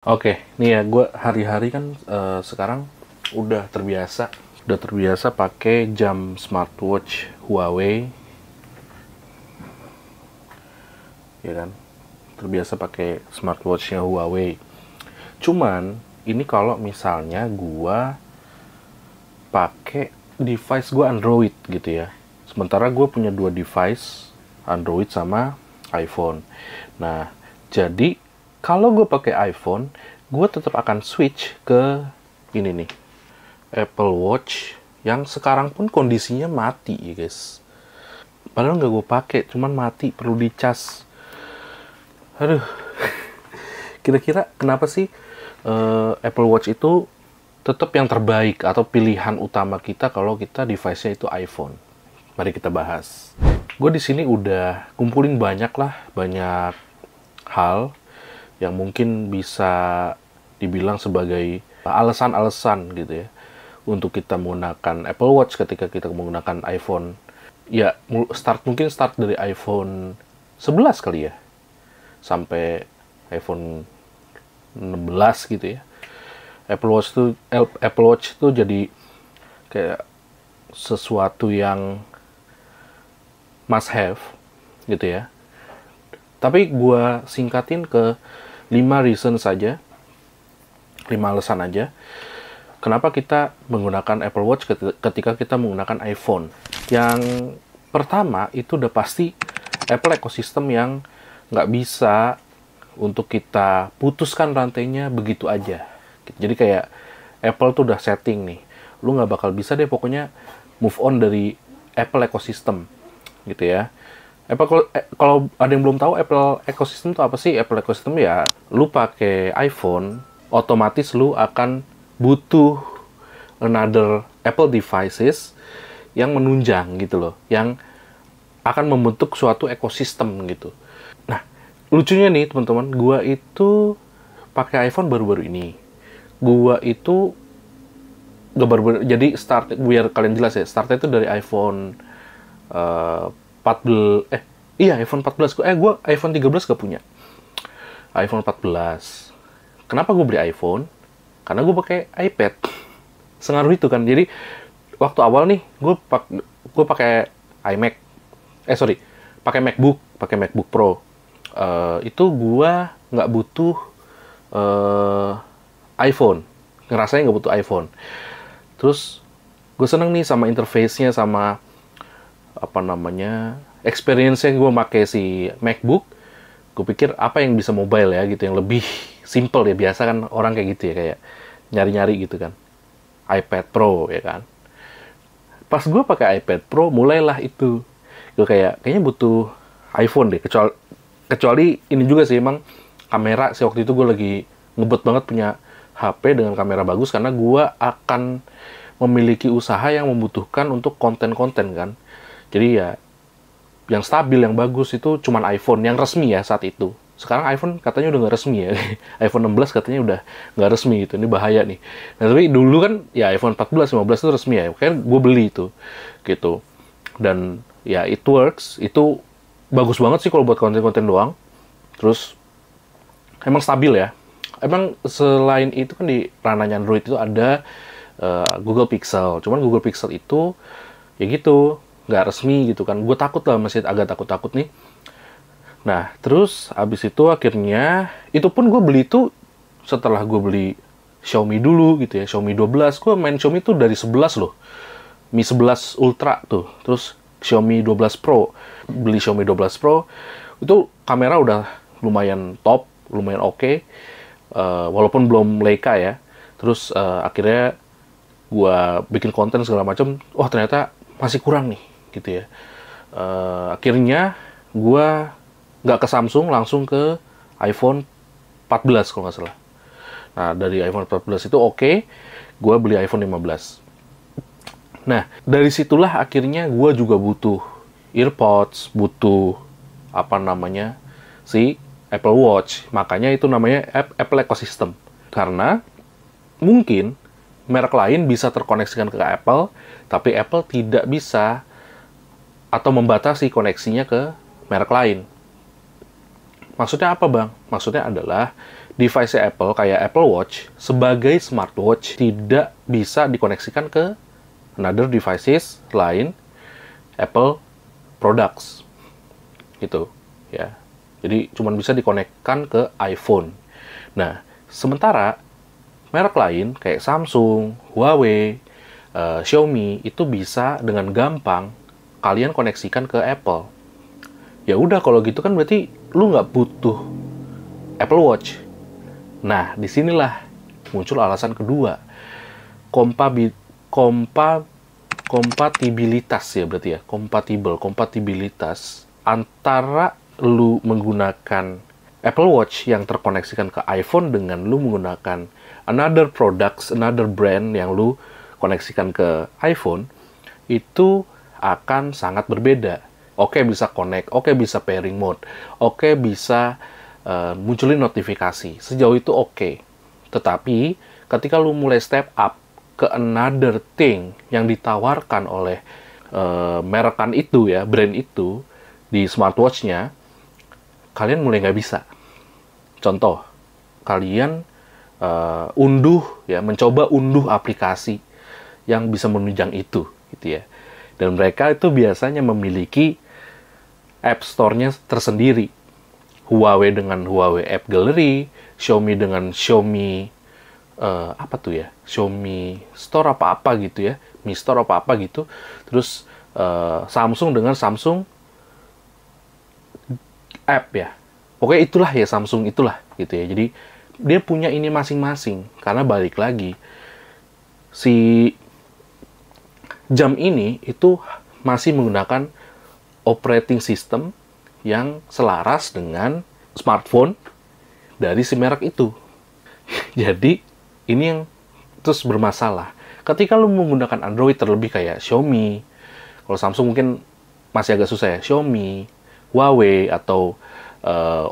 Oke, nih ya, gue hari-hari kan sekarang udah terbiasa pakai jam smartwatch Huawei, ya kan? Terbiasa pakai smartwatchnya Huawei. Cuman ini kalau misalnya gue pakai device gue Android gitu ya. Sementara gue punya dua device, Android sama iPhone. Nah, jadi kalau gue pakai iPhone, gue tetap akan switch ke ini nih, Apple Watch yang sekarang pun kondisinya mati ya guys. Padahal nggak gue pakai, cuman mati, perlu dicas. Aduh, kira-kira kenapa sih Apple Watch itu tetap yang terbaik atau pilihan utama kita kalau kita device-nya itu iPhone? Mari kita bahas. Gue di sini udah kumpulin banyak hal yang mungkin bisa dibilang sebagai alasan-alasan gitu ya untuk kita menggunakan Apple Watch ketika kita menggunakan iPhone. Ya, mungkin start dari iPhone 11 kali ya, sampai iPhone 16 gitu ya. Apple Watch itu jadi kayak sesuatu yang must have gitu ya. Tapi gue singkatin ke 5 reason saja, 5 alasan aja kenapa kita menggunakan Apple Watch ketika kita menggunakan iPhone. Yang pertama itu udah pasti Apple ekosistem yang nggak bisa untuk kita putuskan rantainya begitu aja. Jadi kayak Apple tuh udah setting nih, lu nggak bakal bisa deh pokoknya move on dari Apple ekosistem gitu ya. Kalau ada yang belum tahu Apple ekosistem itu apa sih? Apple ekosistem ya, lu pakai iPhone, otomatis lu akan butuh another Apple devices yang menunjang gitu loh, yang akan membentuk suatu ekosistem gitu. Nah, lucunya nih teman-teman, gua itu pakai iPhone baru-baru ini. Gua itu gak baru-baru, jadi biar kalian jelas ya, startnya itu dari iPhone 14, iya iPhone 14, gue iPhone 13 gak punya. iPhone 14. Kenapa gue beli iPhone? Karena gue pakai iPad. Sengaruh itu kan. Jadi waktu awal nih gue pakai iMac. Pakai MacBook Pro. Itu gue nggak butuh iPhone. Ngerasanya nggak butuh iPhone. Terus gue seneng nih sama interface-nya, sama apa namanya, experience-nya gue pakai si MacBook. Gue pikir apa yang bisa mobile ya gitu, yang lebih simple ya. Biasa kan orang kayak gitu ya, kayak nyari-nyari gitu kan. iPad Pro ya kan. Pas gue pakai iPad Pro, mulailah itu. Gue kayaknya butuh iPhone deh. Kecuali ini juga sih, emang kamera sih, waktu itu gue lagi ngebet banget punya HP dengan kamera bagus, karena gue akan memiliki usaha yang membutuhkan untuk konten-konten kan. Jadi ya, yang stabil, yang bagus itu cuman iPhone yang resmi ya saat itu. Sekarang iPhone katanya udah nggak resmi ya. iPhone 16 katanya udah nggak resmi gitu. Ini bahaya nih. Nah, tapi dulu kan ya iPhone 14, 15 itu resmi ya. Kayak gue beli itu. Gitu. Dan ya it works. Itu bagus banget sih kalau buat konten-konten doang. Terus emang stabil ya. Emang selain itu kan di ranahnya Android itu ada Google Pixel. Cuman Google Pixel itu ya gitu, nggak resmi gitu kan. Gue takut lah, masih agak takut-takut nih. Nah, terus abis itu akhirnya, itu pun gue beli itu setelah gue beli Xiaomi dulu gitu ya, Xiaomi 12. Gue main Xiaomi tuh dari 11 loh. Mi 11 Ultra tuh, terus Xiaomi 12 Pro. Beli Xiaomi 12 Pro, itu kamera udah lumayan top, lumayan oke. Walaupun belum Leica ya. Terus akhirnya gue bikin konten segala macam, wah ternyata masih kurang nih gitu ya. Akhirnya gue nggak ke Samsung, langsung ke iPhone 14 kalau nggak salah. Nah, dari iPhone 14 itu oke, gue beli iPhone 15. Nah, dari situlah akhirnya gue juga butuh earpods, butuh apa namanya, si Apple Watch. Makanya itu namanya Apple Ecosystem. Karena mungkin merek lain bisa terkoneksikan ke Apple, tapi Apple tidak bisa atau membatasi koneksinya ke merek lain. Maksudnya apa, Bang? Maksudnya adalah device Apple kayak Apple Watch sebagai smartwatch tidak bisa dikoneksikan ke another devices lain Apple products gitu ya. Jadi cuman bisa dikonekkan ke iPhone. Nah, sementara merek lain kayak Samsung, Huawei, Xiaomi itu bisa dengan gampang kalian koneksikan ke Apple. Ya udah kalau gitu kan berarti lu nggak butuh Apple Watch. Nah, disinilah muncul alasan kedua. Kompatibilitas ya berarti ya. Kompatibilitas antara lu menggunakan Apple Watch yang terkoneksikan ke iPhone dengan lu menggunakan another products, another brand yang lu koneksikan ke iPhone, itu akan sangat berbeda. Oke, bisa connect, oke bisa pairing mode, oke bisa munculin notifikasi. Sejauh itu oke. Tetapi ketika lu mulai step up ke another thing yang ditawarkan oleh merekan itu ya, brand itu di smartwatch-nya, kalian mulai nggak bisa. Contoh, kalian mencoba unduh aplikasi yang bisa menunjang itu, gitu ya. Dan mereka itu biasanya memiliki App Store-nya tersendiri. Huawei dengan Huawei App Gallery, Xiaomi dengan Xiaomi Xiaomi Store apa-apa gitu ya, Mi Store apa-apa gitu. Terus Samsung dengan Samsung App ya. Pokoknya itulah ya, Samsung itulah gitu ya. Jadi dia punya ini masing-masing. Karena balik lagi, si jam ini itu masih menggunakan operating system yang selaras dengan smartphone dari si merek itu. Jadi ini yang terus bermasalah. Ketika lu menggunakan Android terlebih kayak Xiaomi, kalau Samsung mungkin masih agak susah ya, Xiaomi, Huawei, atau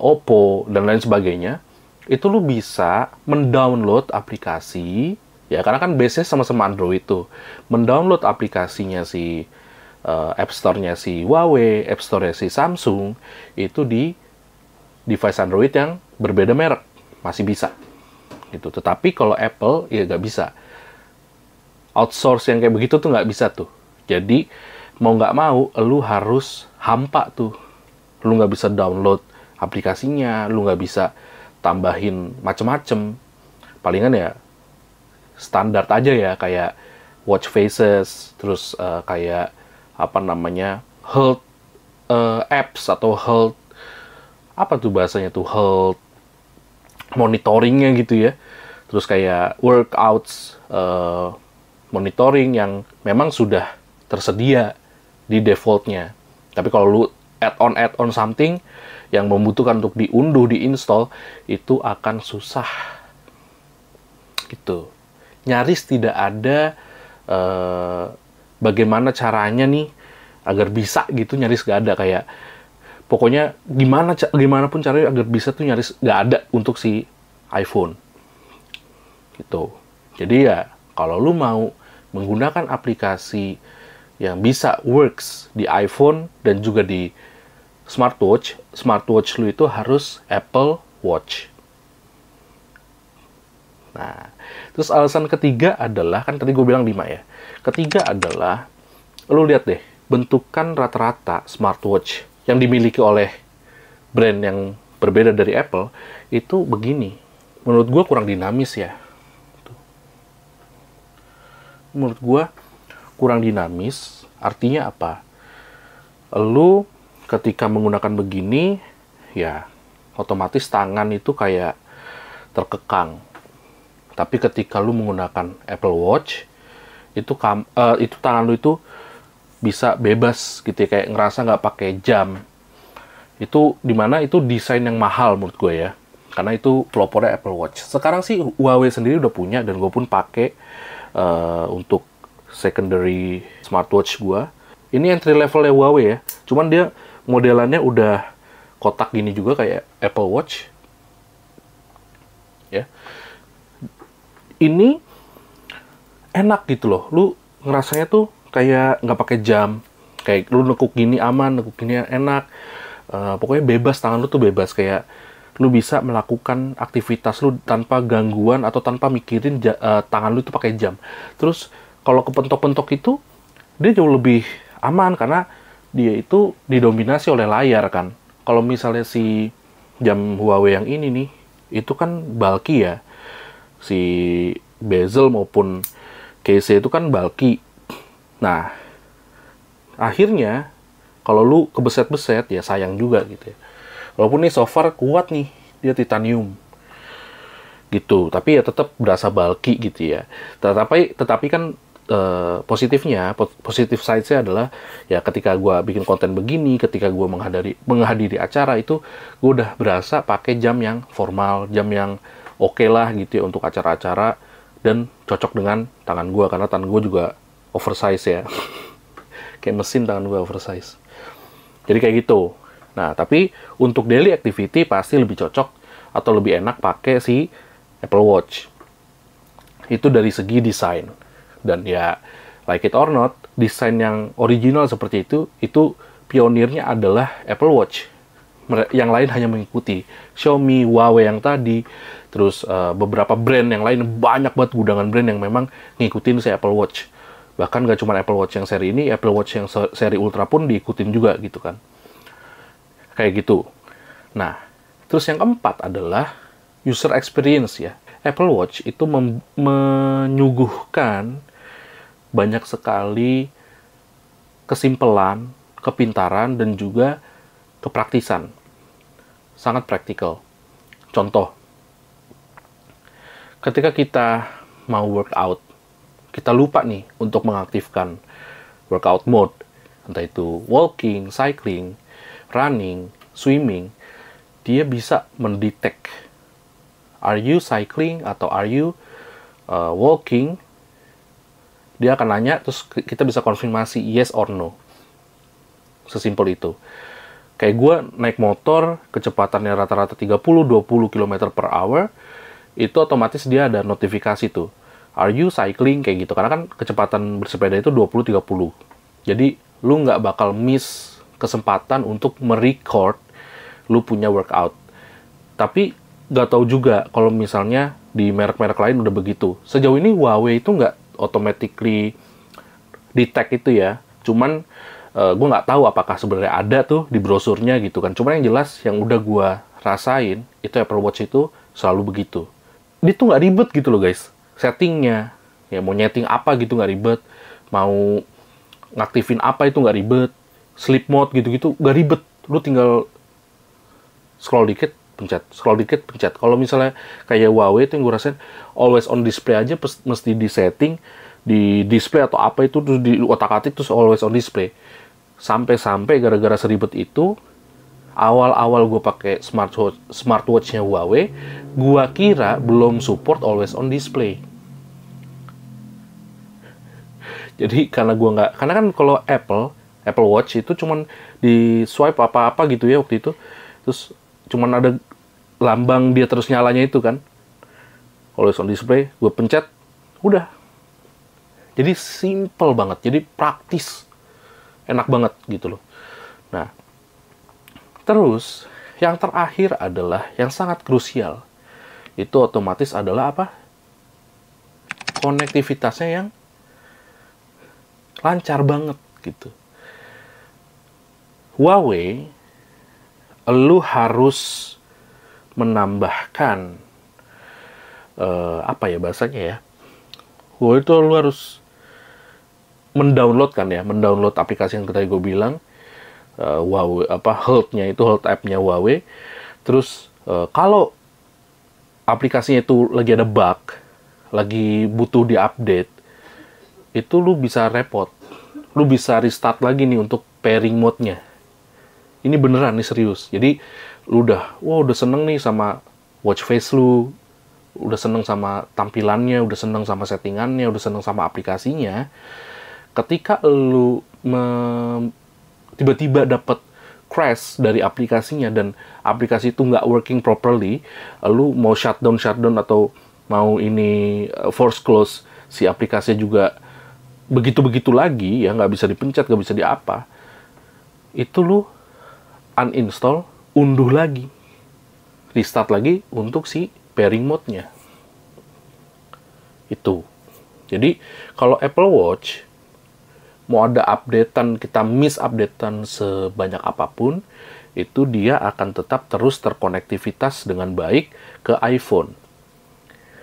Oppo, dan lain sebagainya, itu lu bisa mendownload aplikasi, ya karena kan base-nya sama-sama Android tuh, mendownload aplikasinya si App Store-nya si Huawei, App Store-nya si Samsung, itu di device Android yang berbeda merek, masih bisa. Gitu. Tetapi kalau Apple, ya nggak bisa. Outsource yang kayak begitu tuh nggak bisa tuh. Jadi, mau nggak mau, lu harus hampa tuh. Lu nggak bisa download aplikasinya, lu nggak bisa tambahin macem-macem. Palingan ya standar aja ya, kayak watch faces, terus kayak health apps atau health health monitoringnya gitu ya. Terus kayak workouts monitoring yang memang sudah tersedia di defaultnya. Tapi kalau lu add-on something yang membutuhkan untuk diunduh, diinstal, itu akan susah. Gitu. Nyaris tidak ada bagaimana caranya nih agar bisa gitu, nyaris gak ada. Kayak pokoknya gimana pun caranya agar bisa tuh nyaris gak ada untuk si iPhone. Gitu. Jadi ya, kalau lu mau menggunakan aplikasi yang bisa works di iPhone dan juga di smartwatch lu itu harus Apple Watch. Nah, terus alasan ketiga adalah, kan tadi gue bilang 5 ya. Ketiga adalah, lu lihat deh, bentukan rata-rata smartwatch yang dimiliki oleh brand yang berbeda dari Apple, itu begini. Menurut gue kurang dinamis ya. Menurut gue kurang dinamis, artinya apa? Lu ketika menggunakan begini, ya otomatis tangan itu kayak terkekang. Tapi ketika lu menggunakan Apple Watch, itu tangan lu itu bisa bebas gitu ya, kayak ngerasa nggak pakai jam. Itu dimana itu desain yang mahal menurut gue ya, karena itu pelopornya Apple Watch. Sekarang sih Huawei sendiri udah punya, dan gue pun pakai untuk secondary smartwatch gue. Ini entry levelnya Huawei ya, cuman dia modelannya udah kotak gini juga kayak Apple Watch. Ya. Ini enak gitu loh. Lu ngerasanya tuh kayak nggak pakai jam. Kayak lu nekuk gini aman, nekuk gini enak. Pokoknya bebas, tangan lu tuh bebas. Kayak lu bisa melakukan aktivitas lu tanpa gangguan atau tanpa mikirin tangan lu itu pakai jam. Terus kalau kepentok-pentok itu dia jauh lebih aman karena dia itu didominasi oleh layar kan. Kalau misalnya si jam Huawei yang ini nih, itu kan bulky ya. Si bezel maupun case itu kan bulky. Nah, akhirnya kalau lu kebeset-beset ya sayang juga gitu ya. Walaupun nih so far kuat nih, dia titanium gitu, tapi ya tetap berasa bulky gitu ya. Tetapi kan positifnya, positif side-nya adalah ya ketika gue bikin konten begini, ketika gue menghadiri acara itu, gue udah berasa pakai jam yang formal, jam yang oke lah gitu ya untuk acara-acara, dan cocok dengan tangan gue karena tangan gue juga oversize ya. Kayak mesin tangan gue oversize. Jadi kayak gitu. Nah, tapi untuk daily activity pasti lebih cocok atau lebih enak pakai si Apple Watch. Itu dari segi desain. Dan ya, like it or not, desain yang original seperti itu pionirnya adalah Apple Watch. Yang lain hanya mengikuti. Xiaomi, Huawei yang tadi, terus beberapa brand yang lain, banyak banget gudangan brand yang memang ngikutin si Apple Watch. Bahkan gak cuma Apple Watch yang seri ini, Apple Watch yang seri Ultra pun diikutin juga gitu kan. Kayak gitu. Nah, terus yang keempat adalah user experience ya. Apple Watch itu menyuguhkan banyak sekali kesimpelan, kepintaran, dan juga kepraktisan. Sangat praktikal. Contoh, ketika kita mau workout, kita lupa nih untuk mengaktifkan workout mode. Entah itu walking, cycling, running, swimming. Dia bisa mendetek, are you cycling atau are you walking? Dia akan nanya, terus kita bisa konfirmasi yes or no. Sesimpel itu. Kayak gue naik motor, kecepatannya rata-rata 30-20 km per hour, itu otomatis dia ada notifikasi tuh. Are you cycling? Kayak gitu. Karena kan kecepatan bersepeda itu 20-30. Jadi, lu nggak bakal miss kesempatan untuk merecord lu punya workout. Tapi, nggak tahu juga kalau misalnya di merek-merek lain udah begitu. Sejauh ini Huawei itu nggak automatically detect itu ya. Cuman gue nggak tahu apakah sebenarnya ada tuh di brosurnya gitu kan. Cuman yang jelas yang udah gue rasain itu Apple Watch itu selalu begitu. Dia tuh nggak ribet gitu loh guys. Settingnya ya mau nyeting apa gitu nggak ribet. Mau ngaktifin apa itu nggak ribet. Sleep mode gitu-gitu nggak ribet. Lu tinggal scroll dikit pencet, scroll dikit pencet. Kalau misalnya kayak Huawei itu yang gue rasain always on display aja mesti di setting di display atau apa itu terus di otak-atik terus always on display. Sampai-sampai gara-gara seribet itu awal-awal gue pakai smartwatch-nya Huawei, gue kira belum support always on display. Jadi karena kan kalau Apple Watch itu cuman di swipe apa-apa gitu ya waktu itu, terus cuman ada lambang dia terus nyalanya itu kan, always on display, gue pencet, udah. Jadi simple banget, jadi praktis, enak banget gitu loh. Nah, terus yang terakhir adalah yang sangat krusial, itu otomatis adalah apa? Konektivitasnya yang lancar banget gitu. Huawei, lu harus menambahkan apa ya bahasanya ya? Huawei itu lu harus mendownload aplikasi yang tadi gue bilang, Huawei Health-nya itu Health app-nya Huawei. Terus kalau aplikasinya itu lagi ada bug, lagi butuh diupdate, itu lu bisa repot. Lu bisa restart lagi nih untuk pairing mode-nya. Ini beneran nih serius. Jadi lu udah seneng nih sama watch face lu, udah seneng sama tampilannya, udah seneng sama settingannya, udah seneng sama aplikasinya. Ketika lu tiba-tiba dapat crash dari aplikasinya dan aplikasi itu nggak working properly, lu mau shutdown atau mau ini force close si aplikasi juga begitu-begitu lagi ya, nggak bisa dipencet, nggak bisa itu lu uninstall, unduh lagi. restart lagi untuk si pairing mode-nya. Itu. Jadi, kalau Apple Watch mau ada updatean, kita miss updatean sebanyak apapun, itu dia akan tetap terus terkonektivitas dengan baik ke iPhone.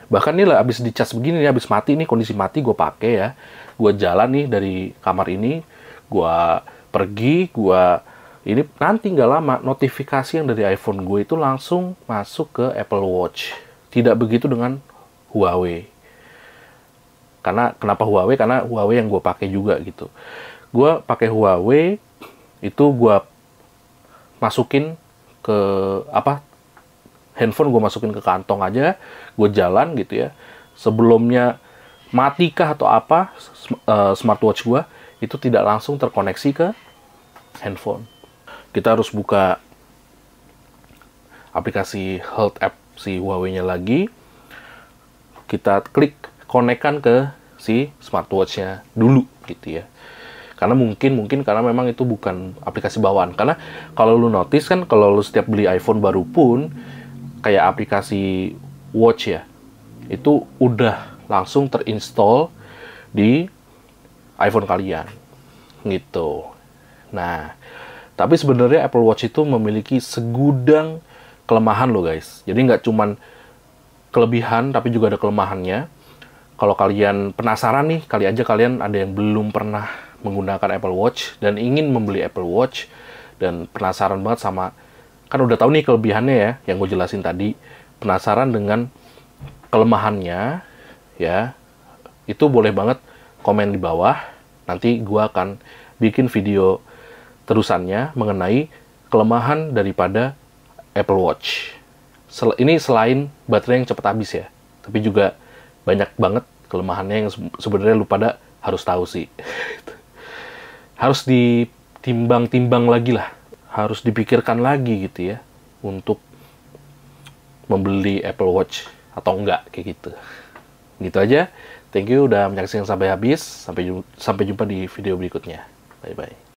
Bahkan nih lah, abis dicas begini nih, abis mati nih, kondisi mati gue pakai ya. Gue jalan nih dari kamar ini, gue pergi, ini nanti nggak lama, notifikasi yang dari iPhone gue itu langsung masuk ke Apple Watch. Tidak begitu dengan Huawei. Kenapa Huawei? Karena Huawei yang gue pakai juga gitu. Gue pakai Huawei, itu gue masukin ke handphone gue masukin ke kantong aja, gue jalan gitu ya. Sebelumnya matikah atau apa, smartwatch gue itu tidak langsung terkoneksi ke handphone. Kita harus buka aplikasi Health App si Huawei-nya lagi. Kita klik konekkan ke si smartwatch-nya dulu gitu ya. Karena mungkin karena memang itu bukan aplikasi bawaan. Karena kalau lu notice kan, kalau lu setiap beli iPhone baru pun, kayak aplikasi Watch ya, itu udah langsung terinstall di iPhone kalian gitu. Nah, tapi sebenarnya Apple Watch itu memiliki segudang kelemahan loh guys. Jadi nggak cuman kelebihan, tapi juga ada kelemahannya. Kalau kalian penasaran nih, kali aja kalian ada yang belum pernah menggunakan Apple Watch dan ingin membeli Apple Watch dan penasaran banget sama, kan udah tahu nih kelebihannya ya, yang gue jelasin tadi, penasaran dengan kelemahannya ya, itu boleh banget komen di bawah. Nanti gue akan bikin video terusannya mengenai kelemahan daripada Apple Watch. Ini selain baterai yang cepat habis ya, tapi juga banyak banget kelemahannya yang sebenarnya lu pada harus tahu sih. Harus ditimbang-timbang lagi lah, harus dipikirkan lagi gitu ya, untuk membeli Apple Watch atau enggak, kayak gitu. Gitu aja. Thank you udah menyaksikan sampai habis. Sampai jumpa di video berikutnya. Bye-bye.